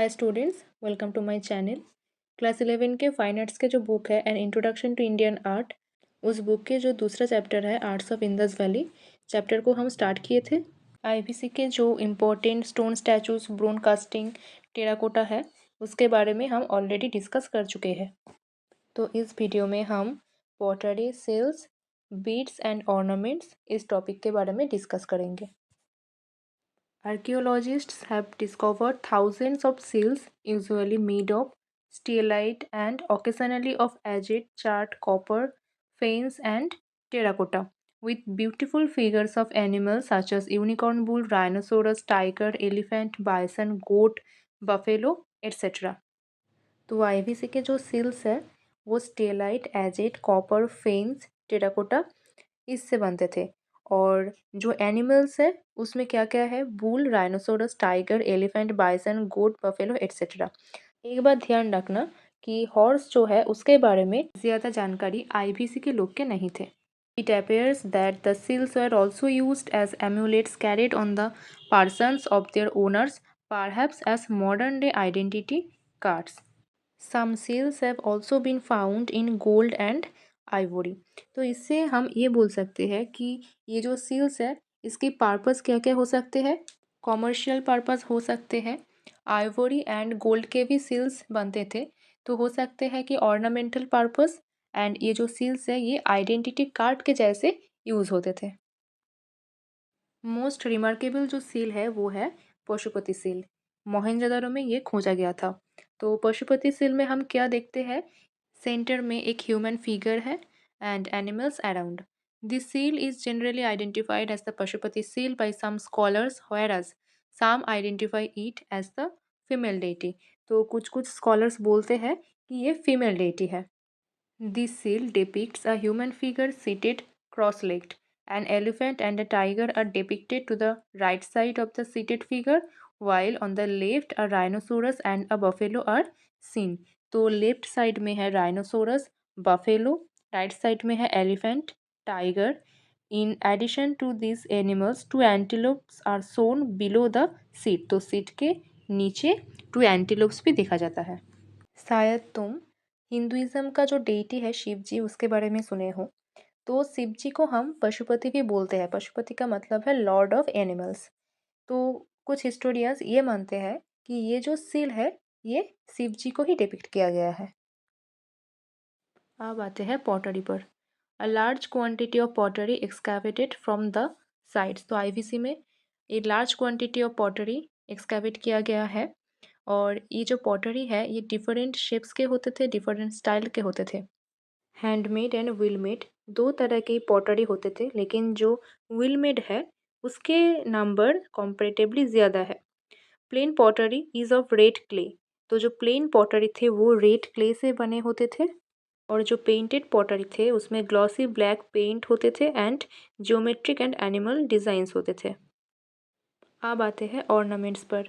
Hi students, welcome to my channel. Class 11 के fine arts के जो बुक है an introduction to Indian art, उस बुक के जो दूसरा चैप्टर है arts of Indus valley chapter को हम स्टार्ट किए थे। आईवीसी के जो important stone statues, bronze casting, terracotta है उसके बारे में हम ऑलरेडी डिस्कस कर चुके हैं। तो इस वीडियो में हम pottery, seals, beads and ornaments इस टॉपिक के बारे में डिस्कस करेंगे। Archaeologists have discovered thousands of seals, usually made of steelite and occasionally of agate, charred copper, faience, and terracotta, with beautiful figures of animals such as unicorn bull, rhinoceros, tiger, elephant, bison, goat, buffalo, etc. तो IVC के जो seals है वो stellite, एजेट, copper, fence, terracotta इससे बनते थे। और जो एनिमल्स है उसमें क्या क्या है? Bull, rhinoceros, tiger, elephant, bison, goat, buffalo etcetera. एक बात ध्यान रखना कि हॉर्स जो है उसके बारे में ज़्यादा जानकारी आईवीसी के लोग के नहीं थे। It appears that the seals were also used as amulets carried on the persons of their owners, perhaps as modern day identity cards. Some seals have also been found in gold and ivory. तो इससे हम ये बोल सकते हैं कि ये जो सील्स है इसके पर्पस क्या क्या हो सकते हैं? कॉमर्शियल पर्पस हो सकते हैं। आइवरी एंड गोल्ड के भी सील्स बनते थे, तो हो सकते हैं कि ऑर्नामेंटल पर्पस। एंड ये जो सील्स है ये आइडेंटिटी कार्ड के जैसे यूज़ होते थे। मोस्ट रिमार्केबल जो सील है वो है पशुपति सील। मोहनजोदड़ो में ये खोजा गया था। तो पशुपति सील में हम क्या देखते हैं? सेंटर में एक ह्यूमन फिगर है and animals around. This seal is generally identified as the Pashupati seal by some scholars, whereas some identify it as the female deity. तो कुछ कुछ स्कॉलर्स बोलते हैं कि ये फीमेल डेटी है। This seal depicts a human figure seated cross-legged. An elephant and a tiger are depicted to the right side of the seated figure, while on the left a rhinoceros and a buffalo are seen. तो left side में है rhinoceros, buffalo, right side में है elephant, tiger. In addition to this animals two antelopes are shown below the seat. तो seat के नीचे to antelopes भी देखा जाता है। शायद तुम हिंदुइज्म का जो डेटी है शिव जी उसके बारे में सुने हो। तो शिव जी को हम पशुपति भी बोलते हैं। पशुपति का मतलब है लॉर्ड ऑफ एनिमल्स। तो कुछ हिस्टोरियंस ये मानते हैं कि ये जो सील है ये शिव जी को ही डिपिक्ट किया गया है। अब आते हैं पॉटरी पर। A large quantity of pottery excavated from the sites. तो आईवीसी में एक large quantity of pottery excavate किया गया है। और ये जो पॉटरी है ये डिफरेंट शेप्स के होते थे, डिफरेंट स्टाइल के होते थे। हैंडमेड एंड व्हीलमेड दो तरह के पॉटरी होते थे, लेकिन जो व्हीलमेड है उसके नंबर कंपैरेटिवली ज़्यादा है। Plain pottery is of red clay. तो जो प्लेन पॉटरी थे वो रेड क्ले से बने होते थे। और जो पेंटेड पॉटरी थे उसमें ग्लॉसी ब्लैक पेंट होते थे and geometric and animal designs होते थे। अब आते हैं ऑर्नामेंट्स पर।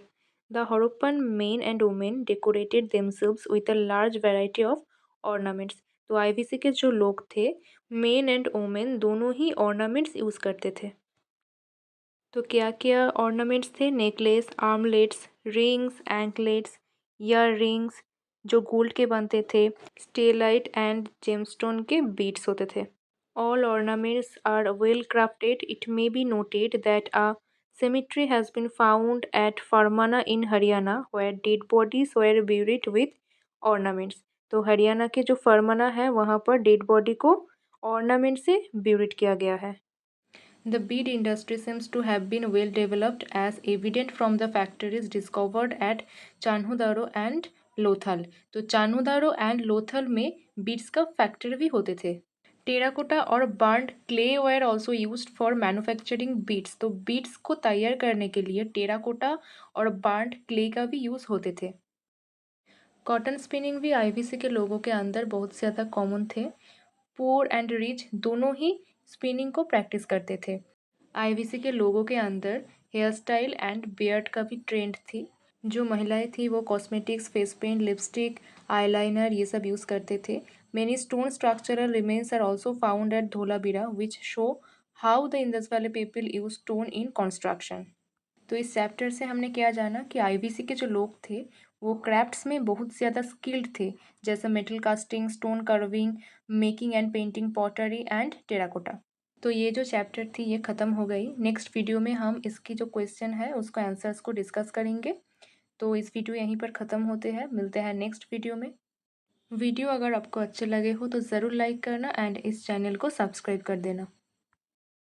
The Harappan main and women decorated themselves with a large variety of ornaments. तो आईवीसी के जो लोग थे मेन एंड वुमेन दोनों ही ऑर्नामेंट्स यूज़ करते थे। तो क्या क्या ऑर्नामेंट्स थे? Necklace, armlets, rings, anklets, year rings जो गोल्ड के बनते थे, स्टेलाइट एंड जेमस्टोन के बीड्स होते थे। All ornaments are well crafted. It may be noted that a cemetery has been found at Farmana in Haryana where dead bodies were buried with ornaments. तो हरियाणा के जो फरमाना है वहाँ पर डेड बॉडी को ऑर्नामेंट से ब्यूरिड किया गया है। The bead industry seems to have been well developed as evident from the factories discovered at चान्होदारो and Lothal. तो चान्होदारो एंड लोथल में बीड्स का फैक्ट्री भी होते थे। टेराकोटा और burnt clay were also used for manufacturing beads. तो बीड्स को तैयार करने के लिए टेराकोटा और बर्न्ड क्ले का भी यूज़ होते थे। कॉटन स्पिनिंग भी आईवीसी के लोगों के अंदर बहुत ज़्यादा कॉमन थे। पुअर एंड रिच दोनों ही स्पिनिंग को प्रैक्टिस करते थे। आईवीसी के लोगों के अंदर हेयर स्टाइल एंड बियर्ड का भी ट्रेंड थी। जो महिलाएं थी वो cosmetics, face paint, lipstick, eyeliner ये सब यूज़ करते थे। Many stone structural remains are also found at Dholavira which show how the Indus valley people use stone in construction. तो इस चैप्टर से हमने क्या जाना कि आईवीसी के जो लोग थे वो क्राफ्ट्स में बहुत ज़्यादा स्किल्ड थे, जैसे metal casting, stone carving, making and painting pottery and terracotta. तो ये जो चैप्टर थी ये ख़त्म हो गई। नेक्स्ट वीडियो में हम इसकी जो क्वेश्चन है उसको आंसर्स को डिस्कस करेंगे। तो इस वीडियो यहीं पर ख़त्म होते हैं, मिलते हैं नेक्स्ट वीडियो में। वीडियो अगर आपको अच्छे लगे हो तो ज़रूर लाइक करना एंड इस चैनल को सब्सक्राइब कर देना।